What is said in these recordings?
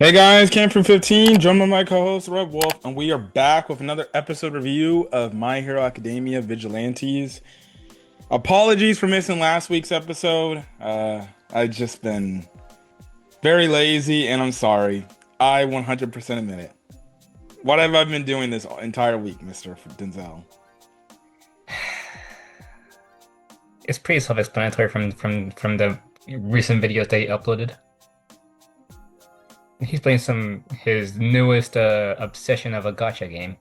Hey guys, Cam from 15, joined by my co-host Red Wolf, and we are back with another episode review of My Hero Academia Vigilantes. Apologies for missing last week's episode. I've just been very lazy, and I'm sorry. I 100% admit it. What have I been doing this entire week, Mr. Denzel? It's pretty self-explanatory from the recent videos that he uploaded. He's playing his newest obsession of a gacha game,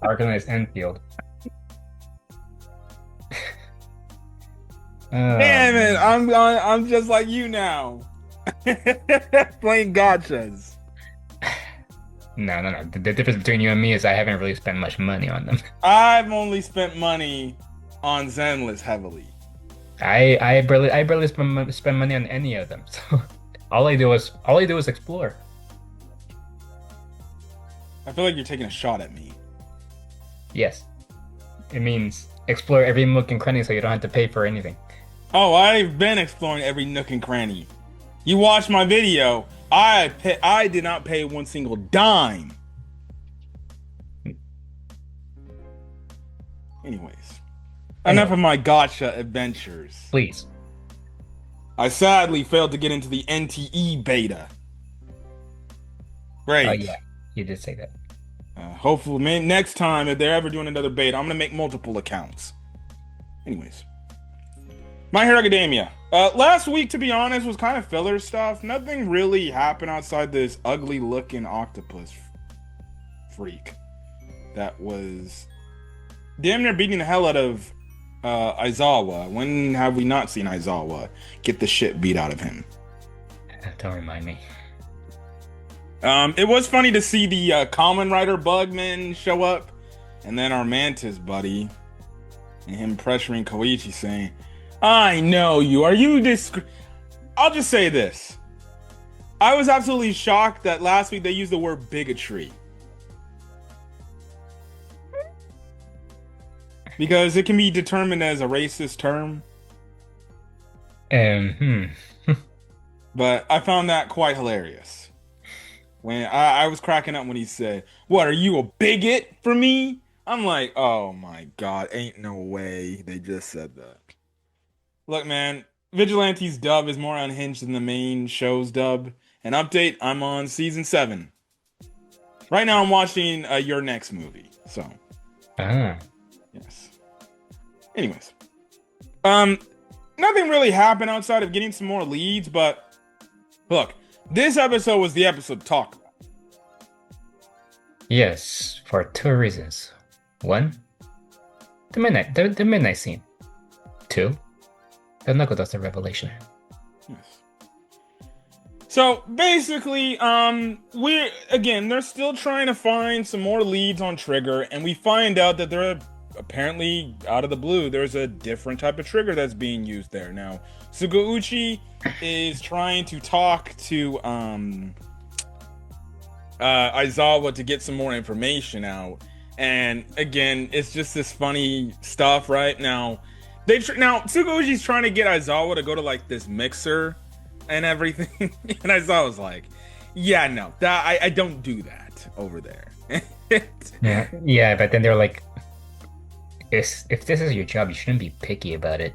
Organized Enfield. Damn it, Um, I'm just like you now. Playing gotchas. no. The difference between you and me is I haven't really spent much money on them. I've only spent money on Zenless heavily. I barely spend money on any of them. So all I do is explore. I feel like you're taking a shot at me. Yes, it means explore every nook and cranny so you don't have to pay for anything. Oh, I've been exploring every nook and cranny. You watched my video. I did not pay one single dime. Anyways, enough Anyway, of my gotcha adventures. please. I sadly failed to get into the NTE beta. Oh Great. yeah, you did say that. Hopefully, next time if they're ever doing another beta, I'm gonna make multiple accounts. Anyways, My Hero Academia. Last week, to be honest, was kind of filler stuff. Nothing really happened outside this ugly-looking octopus freak that was damn near beating the hell out of Aizawa. When have we not seen Aizawa get the shit beat out of him? Don't remind me. It was funny to see the Common Rider Bugman show up, and then our Mantis buddy, and him pressuring Koichi saying, I know you. Are you I'll just say this. I was absolutely shocked that last week they used the word bigotry. Because it can be determined as a racist term, Um, but I found that quite hilarious. When I was cracking up when he said, what, are you a bigot for me? I'm like, oh my God, ain't no way they just said that. Look, man, Vigilante's dub is more unhinged than the main show's dub. An update, I'm on season 7. Right now I'm watching Your Next movie. So, ah, yes. Anyways. Um, Nothing really happened outside of getting some more leads, but look, this episode was the episode to talk about. yes, for two reasons. One, the midnight scene. Two, the Knuckleduster revelation. Yes. So basically, they're still trying to find some more leads on Trigger, and we find out that there are apparently out of the blue, there's a different type of trigger that's being used there. Now, Sugauchi is trying to talk to Aizawa to get some more information out. And again, it's just this funny stuff, right? Now, now Sugauchi's trying to get Aizawa to go to like this mixer and everything, and Aizawa's like, "Yeah, no, that I don't do that over there." Yeah, but then they're like, if this is your job, you shouldn't be picky about it.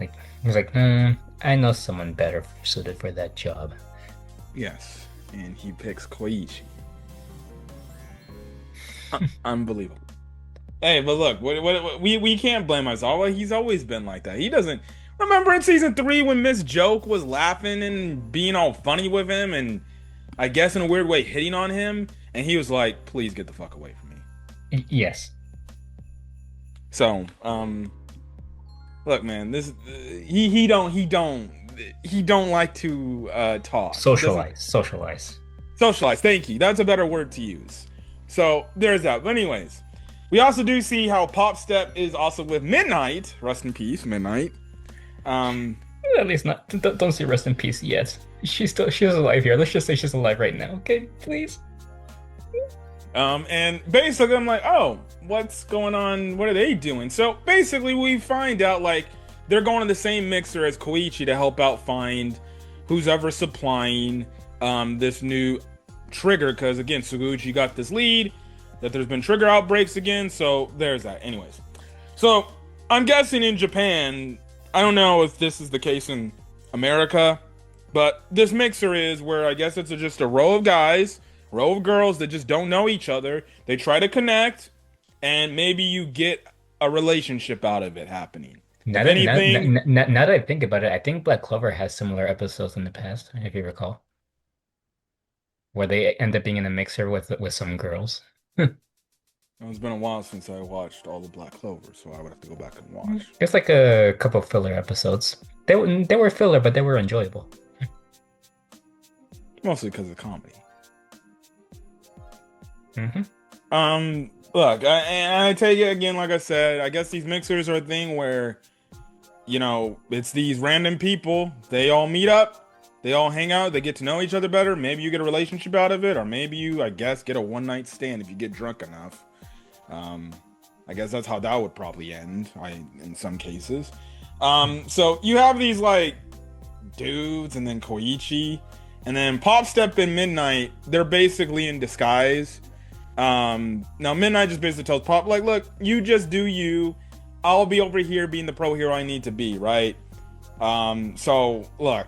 Like, he's like, I know someone better suited for that job. Yes, and he picks Koichi. Unbelievable. Hey, but look, we can't blame Aizawa. He's always been like that. He doesn't remember in season 3 when Miss Joke was laughing and being all funny with him, and I guess in a weird way hitting on him, and he was like, "Please get the fuck away from me." Yes, So, look, man, this he don't like to talk. socialize. Socialize. Thank you. That's a better word to use. So there's that. But anyways, we also do see how Popstep is also with Midnight. Rest in peace, Midnight. Um, At least not. Don't say rest in peace yet. She's alive here. Let's just say she's alive right now. Okay, please. and basically I'm like, oh, what's going on? What are they doing? So basically we find out like they're going to the same mixer as Koichi to help out find who's ever supplying this new trigger. Because again, Suguchi got this lead that there's been trigger outbreaks again. So there's that. Anyways, so I'm guessing in Japan, I don't know if this is the case in America, but this mixer is where I guess it's just a row of guys, row of girls that just don't know each other. They try to connect, and maybe you get a relationship out of it happening. Now If that now, anything, now, now that I think about it, I think Black Clover has similar episodes in the past, if you recall, where they end up being in a mixer with some girls. it's been a while since I watched all the Black Clover, so I would have to go back and watch. It's like a couple filler episodes. They were filler, but they were enjoyable. Mostly because of comedy. Hmm. Look, I take it again, like I said, I guess these mixers are a thing where, it's these random people. They all meet up, they all hang out, they get to know each other better. Maybe you get a relationship out of it, or maybe you, I guess, get a one night stand if you get drunk enough. I guess that's how that would probably end, in some cases. So you have these like dudes, and then Koichi, and then Popstep and Midnight. They're basically in disguise. Now Midnight just basically tells Pop, like, look, you just do you. I'll be over here being the pro hero I need to be, right? So look,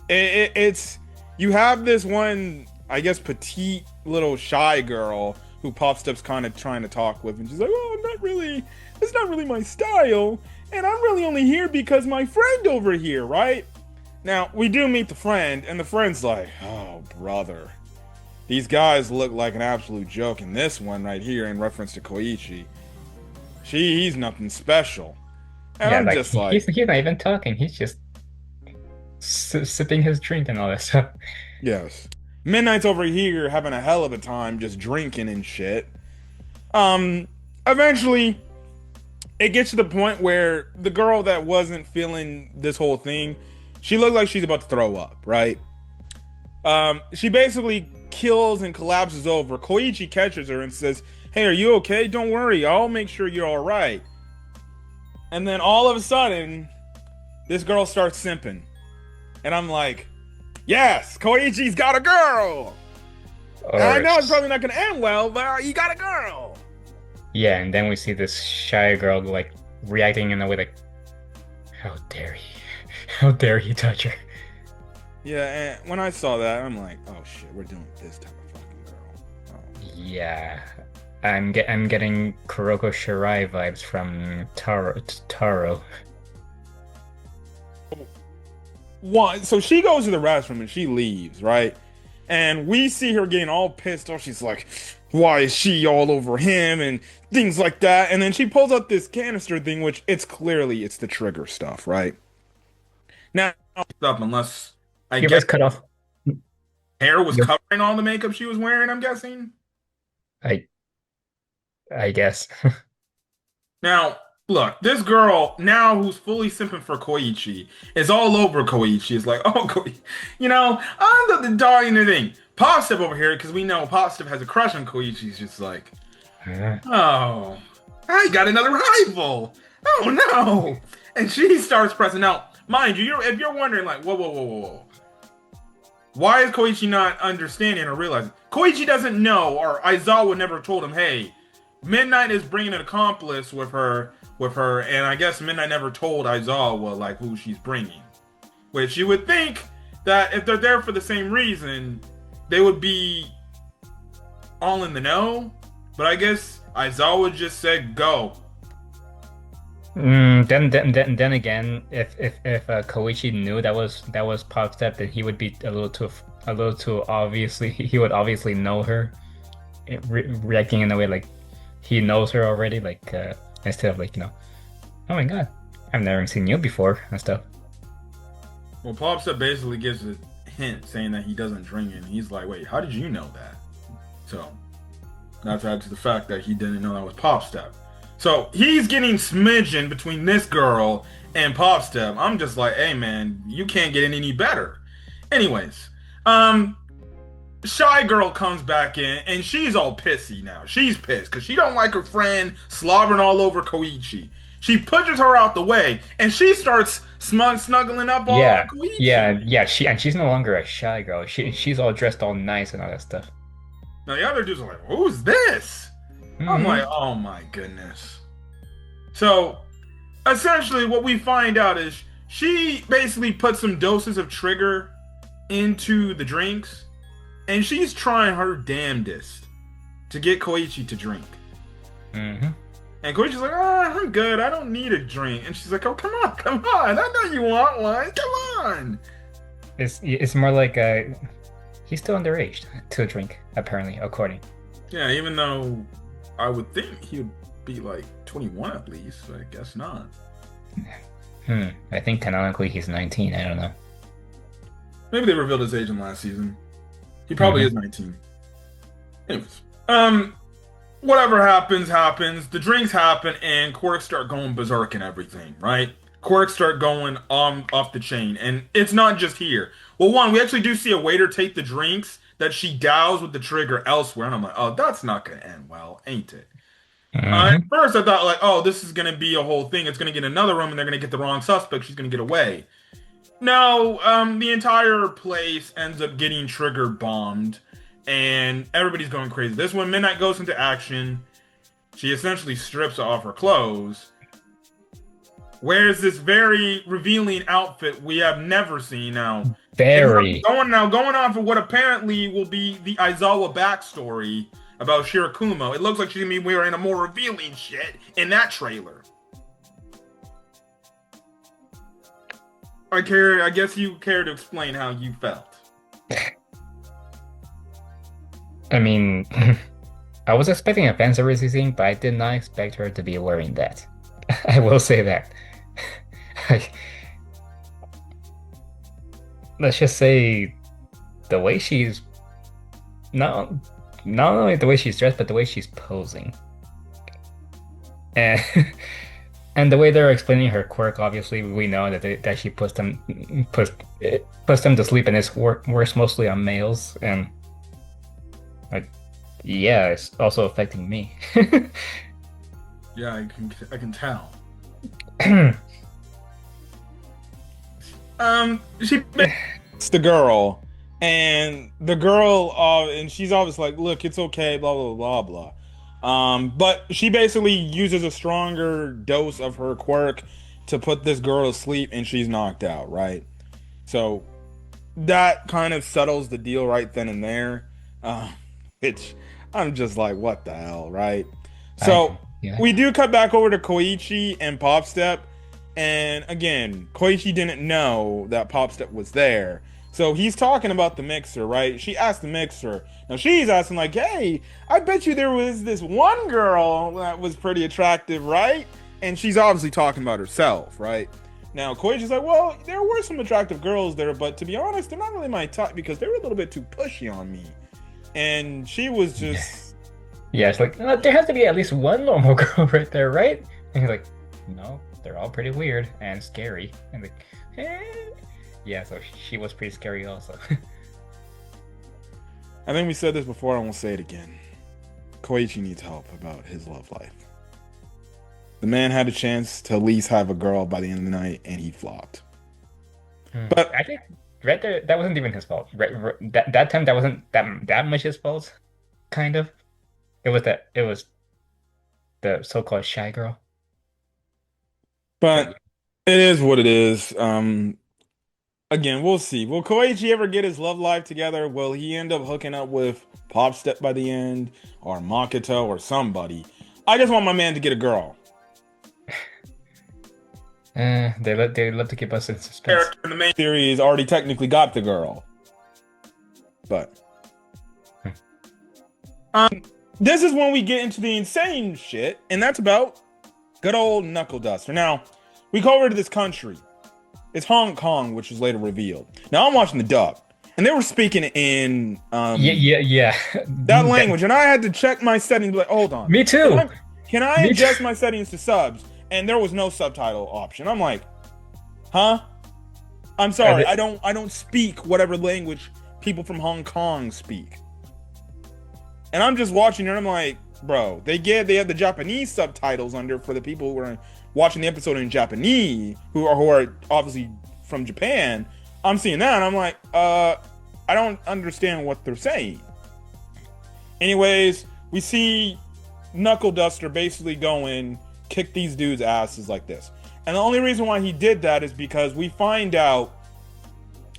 it's you have this one, I guess, petite little shy girl who Popstep's kind of trying to talk with, and she's like, oh, it's not really my style, and I'm really only here because my friend over here, right? Now we do meet the friend, and the friend's like, oh brother, these guys look like an absolute joke in this one right here in reference to Koichi. He's nothing special. And Yeah, I'm like just like, he's not even talking. He's just sipping his drink and all that stuff. yes. Midnight's over here having a hell of a time just drinking and shit. Eventually, it gets to the point where the girl that wasn't feeling this whole thing, she looked like she's about to throw up, right? She basically kills and collapses over. Koichi catches her and says, hey, are you okay? Don't worry, I'll make sure you're all right. And then all of a sudden, this girl starts simping. And I'm like, yes, Koichi's got a girl. And I know it's probably not going to end well, but he got a girl. Yeah, and then we see this shy girl like reacting in a way like, how dare he? How dare he touch her? Yeah, and when I saw that, I'm like, oh shit, we're dealing with this type of fucking girl. Oh. Yeah, I'm getting Kuroko Shirai vibes from Taro. One, so she goes to the restroom and she leaves, right? And we see her getting all pissed off. She's like, why is she all over him and things like that? And then she pulls out this canister thing, which it's the trigger stuff, right? Now, up unless I Your guess voice cut off. hair was covering all the makeup she was wearing, I'm guessing. I I guess. Now, look, this girl now who's fully simping for Koichi is all over Koichi. It's like, oh, I'm the darling thing. Popstep over here, because we know Popstep has a crush on Koichi. He's just like, oh, I got another rival. Oh no! And she starts pressing out. Mind you, if you're wondering, like, whoa. Why is Koichi not understanding or realizing? Koichi doesn't know, or Aizawa never told him, hey, Midnight is bringing an accomplice with her, and I guess Midnight never told Aizawa, like, who she's bringing. Which you would think that if they're there for the same reason, they would be all in the know. But I guess Aizawa just said, go. Then again, if Koichi knew that was Popstep, then he would be a little too obviously. He would obviously know her, reacting in a way like he knows her already. Like instead of like, oh my god, I've never seen you before and stuff. Well, Popstep basically gives a hint saying that he doesn't drink, and he's like, wait, how did you know that? So that's add to the fact that he didn't know that was Popstep. So he's getting smidgen between this girl and Popstep. I'm just like, hey man, you can't get any better. Anyways, Shy Girl comes back in and she's all pissy now. She's pissed because she don't like her friend slobbering all over Koichi. She pushes her out the way, and she starts snuggling up all on Yeah, Koichi. she's no longer a shy girl. She's all dressed all nice and all that stuff. Now the other dudes are like, "Who's this?" I'm like, Hmm. "Oh my goodness." So essentially, what we find out is she basically put some doses of trigger into the drinks, and she's trying her damnedest to get Koichi to drink. Hmm. And Koichi's like, I'm good. I don't need a drink. And she's like, oh, come on, come on. I know you want one. Come on. It's more like he's still underage to drink, apparently, according. Yeah, even though I would think he would be like 21 at least. I guess not. I think canonically he's 19. I don't know. Maybe they revealed his age in last season. He probably Hmm. is 19. Anyways, whatever happens, happens. The drinks happen, and quirks start going berserk and everything, right? Quirks start going off the chain, and it's not just here. Well, one, we actually do see a waiter take the drinks that she doused with the trigger elsewhere, and I'm like, oh, that's not gonna end well, ain't it? At Hmm. first, I thought like, oh, this is gonna be a whole thing. It's gonna get another room, and they're gonna get the wrong suspect. She's gonna get away. No, the entire place ends up getting trigger bombed, and everybody's going crazy. This when Midnight goes into action. She essentially strips off her clothes, wears this very revealing outfit we have never seen. Now, Very. going off of what apparently will be the Aizawa backstory about Shirakumo, it looks like she's gonna be wearing a more revealing shit in that trailer. I guess you care to explain how you felt. I mean, I was expecting a fan service scene, but I did not expect her to be wearing that. I will say that. Like, let's just say the way she's not not only the way she's dressed, but the way she's posing. And and the way they're explaining her quirk, obviously we know that she puts them to sleep and it's works mostly on males and like yeah, it's also affecting me. Yeah, I can tell. She it's the girl, and the girl, and she's always like, "Look, it's okay," blah blah blah blah. But she basically uses a stronger dose of her quirk to put this girl to sleep, and she's knocked out, right? So that kind of settles the deal right then and there. Which I'm just like, what the hell, right? So Yeah. we do cut back over to Koichi and Popstep, and again, Koichi didn't know that Popstep was there. So he's talking about the mixer, right? She asked the mixer. Now she's asking like, "Hey, I bet you there was this one girl that was pretty attractive, right?" And she's obviously talking about herself, right? Now Koichi's like, "Well, there were some attractive girls there, but to be honest, they're not really my type because they were a little bit too pushy on me." And she was Yeah. just, Yeah, it's like there has to be at least one normal girl right there, right? And he's like, no, they're all pretty weird and scary. And like, eh. Yeah, so she was pretty scary also. I think we said this before, I won't say it again. Koichi needs help about his love life. The man had a chance to at least have a girl by the end of the night, and he flopped. But I think right there, that wasn't even his fault. That time, that wasn't that much his fault. Kind of. It was the so-called shy girl. But but it is what it is. Again, we'll see. Will Koichi ever get his love life together? Will he end up hooking up with Popstep by the end, or Makoto, or somebody? I just want my man to get a girl. they love to keep us in suspense. Character in the main series already technically got the girl, but this is when we get into the insane shit, and that's about good old Knuckleduster. Now, we go over to this country. It's Hong Kong, which was later revealed. Now I'm watching the dub, and they were speaking in Yeah. that language, and I had to check my settings. Like, hold on, Me too. Can I Me adjust too. my settings to subs? And there was no subtitle option. I'm like, huh? I'm sorry, they- I don't speak whatever language people from Hong Kong speak. And I'm just watching it, and I'm like, bro, they have the Japanese subtitles under for the people who are watching the episode in Japanese, who are obviously from Japan, I'm seeing that and I'm like, I don't understand what they're saying. Anyways, we see Knuckleduster basically going kick these dudes' asses like this. And the only reason why he did that is because we find out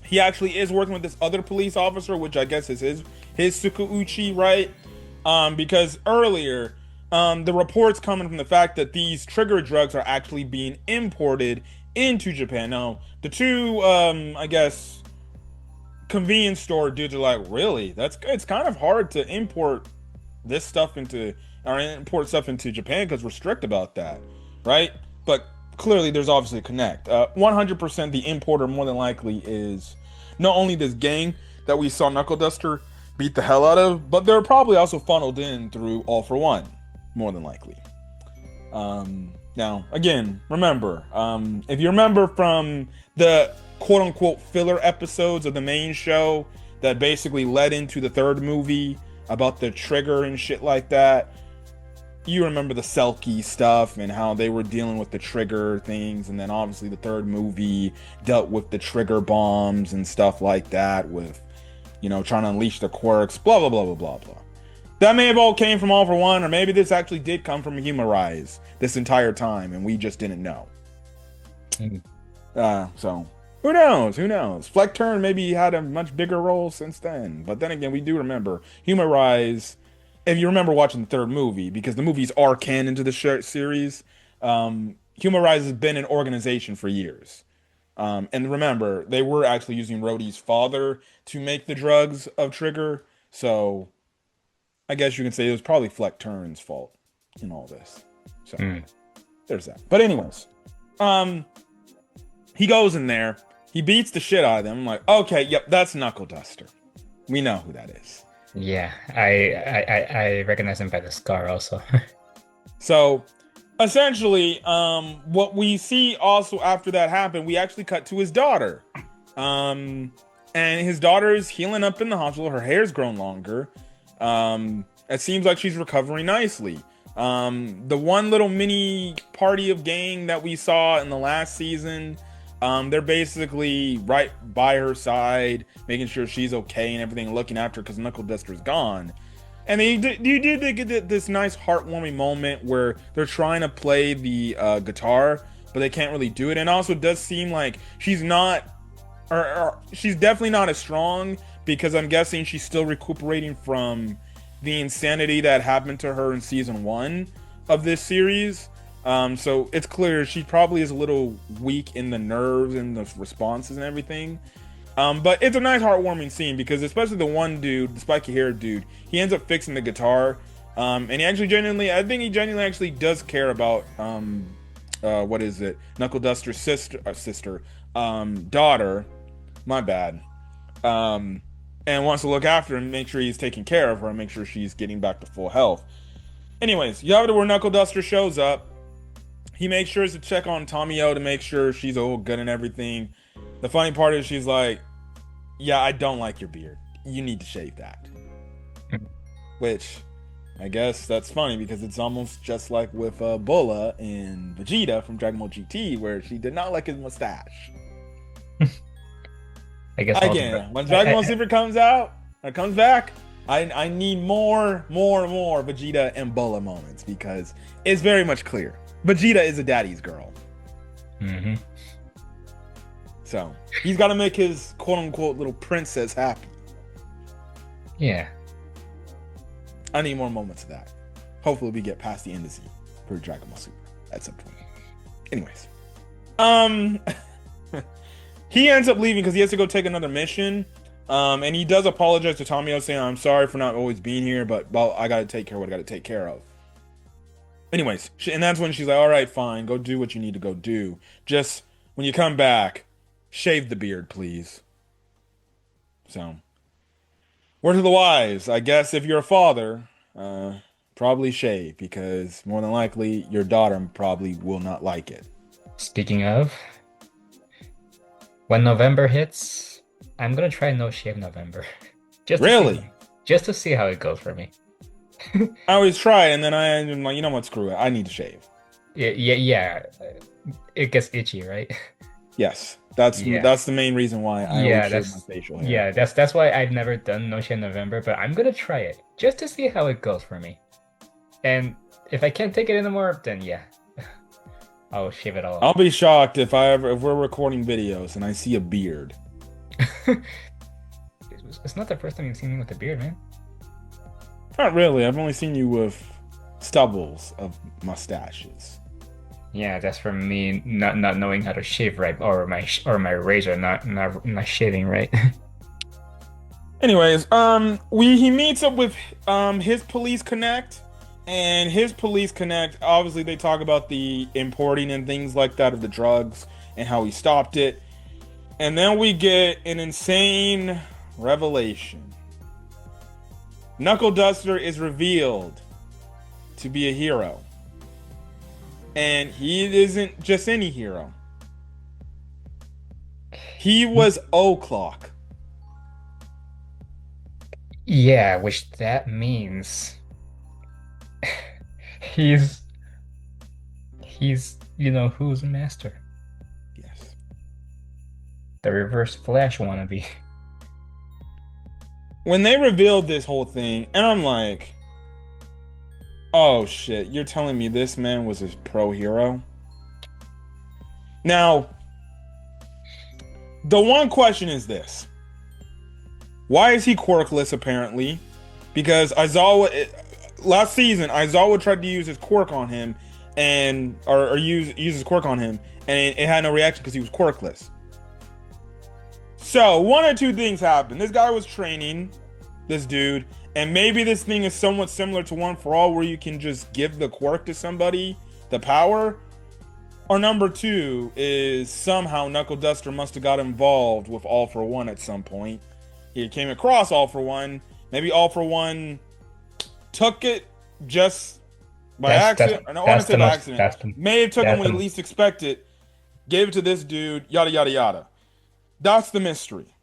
he actually is working with this other police officer, which I guess is his Tsukauchi, right? Because earlier, the reports coming from the fact that these trigger drugs are actually being imported into Japan. Now, the two, I guess, convenience store dudes are like, really? That's good. It's kind of hard to import this stuff into, or import stuff into Japan because we're strict about that, right? But clearly there's obviously a connect. 100% the importer more than likely is not only this gang that we saw Knuckleduster beat the hell out of, but they're probably also funneled in through All for One, more than likely. Now, again, remember, if you remember from the quote-unquote filler episodes of the main show that basically led into the third movie about the trigger and shit like that, you remember the Selkie stuff and how they were dealing with the trigger things, and then obviously the third movie dealt with the trigger bombs and stuff like that with, you know, trying to unleash the quirks, blah, blah, blah, blah, blah, blah. That may have all came from All for One, or maybe this actually did come from Humorize this entire time, and we just didn't know. So, who knows? Who knows? Fleck Turn maybe had a much bigger role since then. But then again, we do remember Humorize, if you remember watching the third movie, because the movies are canon to the series, Humorize has been an organization for years. And remember, they were actually using Rhodey's father to make the drugs of Trigger, so I guess you can say it was probably Fleck Turn's fault in all this. So there's that. But anyways, he goes in there, he beats the shit out of them. I'm like, okay, yep, that's Knuckleduster. We know who that is. Yeah, I recognize him by the scar also. So essentially, what we see also after that happened, we actually cut to his daughter. And his daughter is healing up in the hospital. Her hair's grown longer. It seems like she's recovering nicely. The one little mini party of gang that we saw in the last season, they're basically right by her side, making sure she's okay and everything, looking after her because Knuckleduster's gone. And they get this nice heartwarming moment where they're trying to play the guitar, but they can't really do it. And also it does seem like she's not, or she's definitely not as strong, because I'm guessing she's still recuperating from the insanity that happened to her in season 1 of this series. So it's clear she probably is a little weak in the nerves and the responses and everything. But it's a nice heartwarming scene, because especially the one dude, the spiky haired dude, he ends up fixing the guitar. And he actually genuinely actually does care about, what is it? Knuckleduster's sister, daughter, my bad. And wants to look after her and make sure he's taking care of her and make sure she's getting back to full health. Anyways, you have it where Knuckleduster shows up. He makes sure to check on Tomio to make sure she's all good and everything. The funny part is she's like, yeah, I don't like your beard. You need to shave that. Which, I guess that's funny because it's almost just like with Bulla and Vegeta from Dragon Ball GT, where she did not like his mustache. I guess again, when Dragon Ball Super comes out, or comes back, I need more Vegeta and Bulla moments, because it's very much clear Vegeta is a daddy's girl. Mm-hmm. So he's got to make his quote-unquote little princess happy. Yeah. I need more moments of that. Hopefully we get past the end of the for Dragon Ball Super at some point. Anyways. He ends up leaving because he has to go take another mission. And he does apologize to Tomio, saying, I'm sorry for not always being here, but well, I got to take care of what I got to take care of. Anyways, and that's when she's like, all right, fine, go do what you need to go do. Just when you come back, shave the beard, please. So, word to the wise, I guess if you're a father, probably shave, because more than likely your daughter probably will not like it. Speaking of, when November hits, I'm gonna try no shave November. Just to see how it goes for me. I always try, and then I'm like, you know what, screw it, I need to shave. Yeah. It gets itchy, right? Yes, Yeah. that's the main reason why I always Yeah, shave my that's facial hair. yeah, that's why I've never done No Shave November, but I'm gonna try it just to see how it goes for me. And if I can't take it anymore, then yeah, I'll shave it all I'll off. be shocked if we're recording videos and I see a beard. It's not the first time you've seen me with a beard, man. Not really. I've only seen you with stubbles of mustaches. Yeah, that's from me not knowing how to shave right, or my razor not shaving right. Anyways, he meets up with his police connect, and his police connect. Obviously, they talk about the importing and things like that of the drugs and how he stopped it, and then we get an insane revelation. Knuckleduster is revealed to be a hero, and he isn't just any hero. He was O'Clock. Yeah, which that means he's who's master? Yes. The Reverse Flash wannabe. When they revealed this whole thing, and I'm like, oh shit, you're telling me this man was a pro hero? Now, the one question is this. Why is he quirkless apparently? Because last season, Aizawa tried to use his quirk on him or use his quirk on him, and it had no reaction because he was quirkless. So, one or two things happened. This guy was training this dude, and maybe this thing is somewhat similar to One for All, where you can just give the quirk to somebody, the power. Or number two is somehow Knuckleduster must have got involved with All for One at some point. He came across All for One. Maybe All for One took it just by accident. I don't want to say by accident. May have took him when he least expected. Gave it to this dude. Yada yada yada. That's the mystery.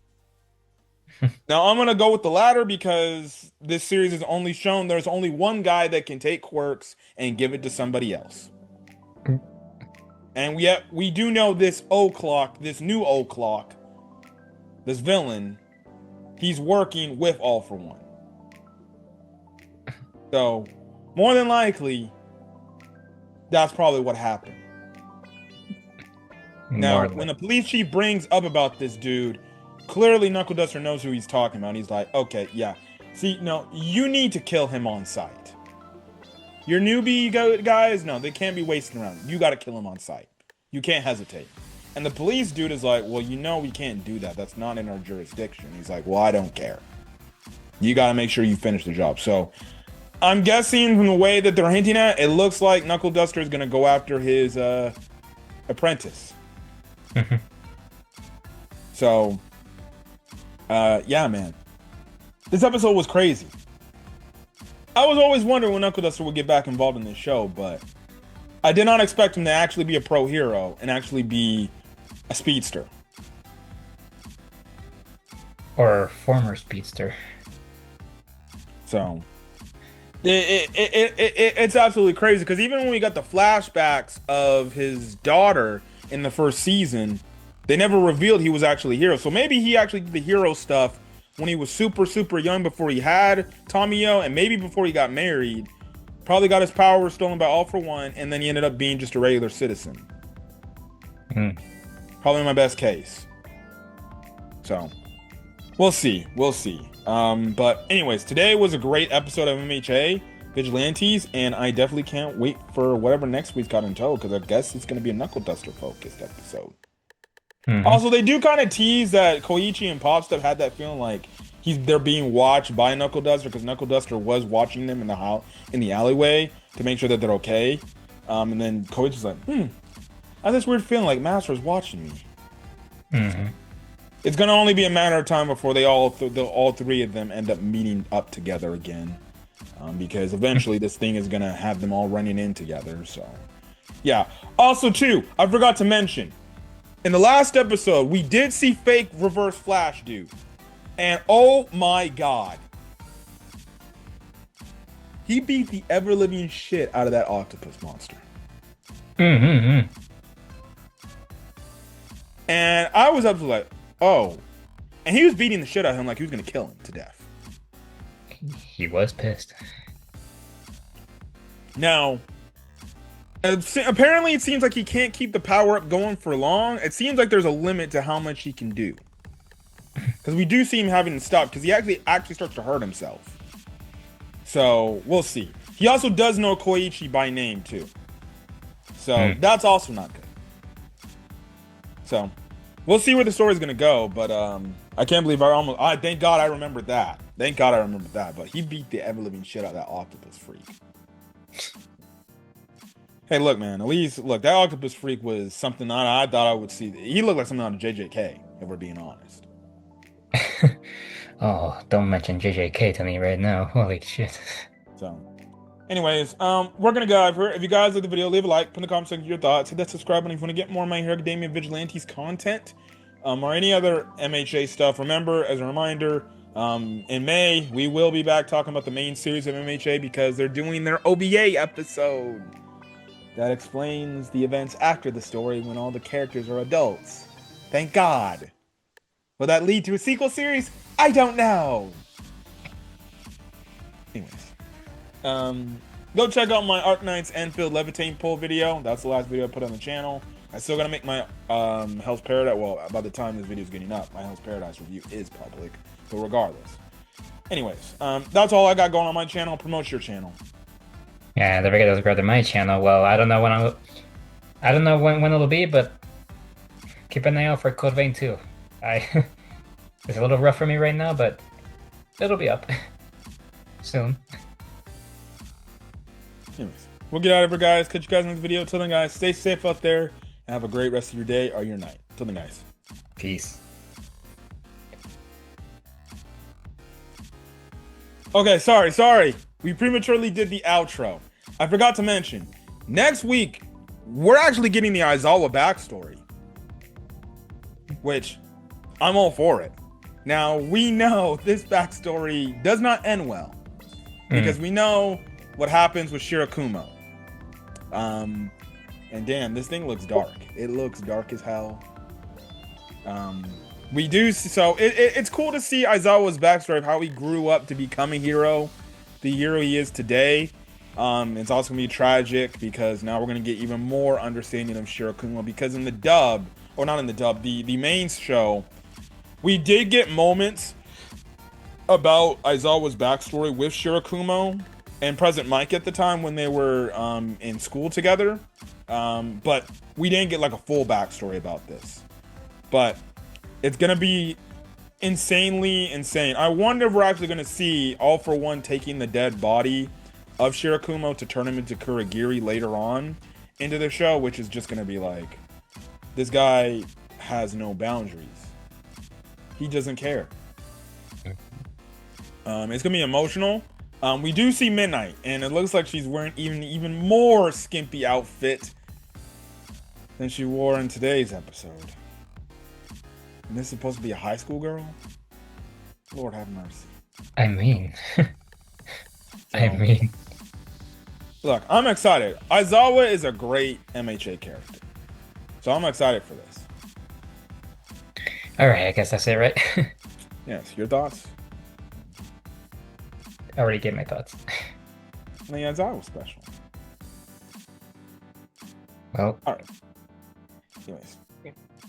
Now I'm gonna go with the latter because this series has only shown there's only one guy that can take quirks and give it to somebody else. And yet we do know this O'Clock, this new O'Clock, this villain, he's working with All for One. So, more than likely, that's probably what happened. Now, when the police chief brings up about this dude, clearly Knuckleduster knows who he's talking about. He's like, okay, yeah. See, no, you need to kill him on sight. Your newbie guys, no, they can't be wasting around. You got to kill him on sight. You can't hesitate. And the police dude is like, well, we can't do that. That's not in our jurisdiction. He's like, well, I don't care. You got to make sure you finish the job. So I'm guessing from the way that they're hinting at, it looks like Knuckleduster is going to go after his apprentice. So, yeah, man. This episode was crazy. I was always wondering when Knuckleduster would get back involved in this show, but I did not expect him to actually be a pro hero and actually be a speedster. Or former speedster. So, it's absolutely crazy because even when we got the flashbacks of his daughter in the first season, they never revealed he was actually a hero. So maybe he actually did the hero stuff when he was super, super young before he had Tomio, and maybe before he got married. Probably got his power stolen by All for One, and then he ended up being just a regular citizen. Probably my best case. So, we'll see. But anyways, today was a great episode of MHA Vigilantes, and I definitely can't wait for whatever next week's got in tow, because I guess it's going to be a Knuckleduster focused episode. Also, they do kind of tease that Koichi and Popstep had that feeling like they're being watched by Knuckleduster, because Knuckleduster was watching them in the alleyway to make sure that they're okay. And then Koichi's like, I have this weird feeling like Master's watching me. It's gonna only be a matter of time before all three of them end up meeting up together again, because eventually this thing is gonna have them all running in together. So, yeah. Also, too, I forgot to mention. In the last episode, we did see fake Reverse Flash dude. And oh my god. He beat the ever-living shit out of that octopus monster. Mm-hmm. And I was up to like, oh. And he was beating the shit out of him like he was going to kill him to death. He was pissed. Now, apparently it seems like he can't keep the power up going for long. It seems like there's a limit to how much he can do. Because we do see him having to stop because he actually starts to hurt himself. So, we'll see. He also does know Koichi by name, too. So, that's also not good. So, we'll see where the story's going to go, but I can't believe thank God I remembered that. Thank God I remembered that, but he beat the ever-living shit out of that octopus freak. Hey, look, man, at least, look, that octopus freak was something I thought I would see. He looked like something out of JJK, if we're being honest. Oh, don't mention JJK to me right now. Holy shit. So, anyways, we're gonna go over. If you guys like the video, leave a like, put in the comment section your thoughts, hit that subscribe button if you want to get more My Hero Academia Vigilantes content, or any other MHA stuff. Remember, as a reminder, in May we will be back talking about the main series of MHA because they're doing their OVA episode that explains the events after the story when all the characters are adults. Thank God. Will that lead to a sequel series? I don't know. Anyways, go check out my Arknight's Enfield Levitating Pull video. That's the last video I put on the channel. I still gotta make my Hell's Paradise. Well, by the time this video is getting up, my Hell's Paradise review is public. But regardless, anyways, that's all I got going on my channel. Promote your channel. Yeah, don't forget to subscribe to my channel. Well, I don't know when it'll be, but keep an eye out for Code Vein 2. It's a little rough for me right now, but it'll be up soon. Anyways, we'll get out of here, guys. Catch you guys in the next video. Till then, guys, stay safe out there and have a great rest of your day or your night. Till then, guys. Peace. Okay, sorry. We prematurely did the outro. I forgot to mention, next week, we're actually getting the Aizawa backstory. Which, I'm all for it. Now, we know this backstory does not end well. Because we know what happens with Shirakumo. And damn, this thing looks dark. It looks dark as hell. We do, so it's cool to see Aizawa's backstory of how he grew up to become a hero, the hero he is today. It's also gonna be tragic because now we're gonna get even more understanding of Shirakumo because in the dub, or not in the dub, the main show, we did get moments about Aizawa's backstory with Shirakumo and President Mike at the time when they were in school together, but we didn't get like a full backstory about this. But it's gonna be insanely insane. I wonder if we're actually gonna see All For One taking the dead body of Shirakumo to turn him into Kurogiri later on into the show, which is just gonna be like, this guy has no boundaries. He doesn't care. It's gonna be emotional. We do see Midnight, and it looks like she's wearing even more skimpy outfit than she wore in today's episode. And this is supposed to be a high school girl? Lord have mercy. I mean, Look, I'm excited. Aizawa is a great MHA character. So I'm excited for this. Alright, I guess that's it, right? Yes, your thoughts? I already gave my thoughts. I think Aizawa was special. Well, Alright. Anyways.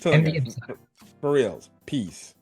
and the episode. For reals. Peace.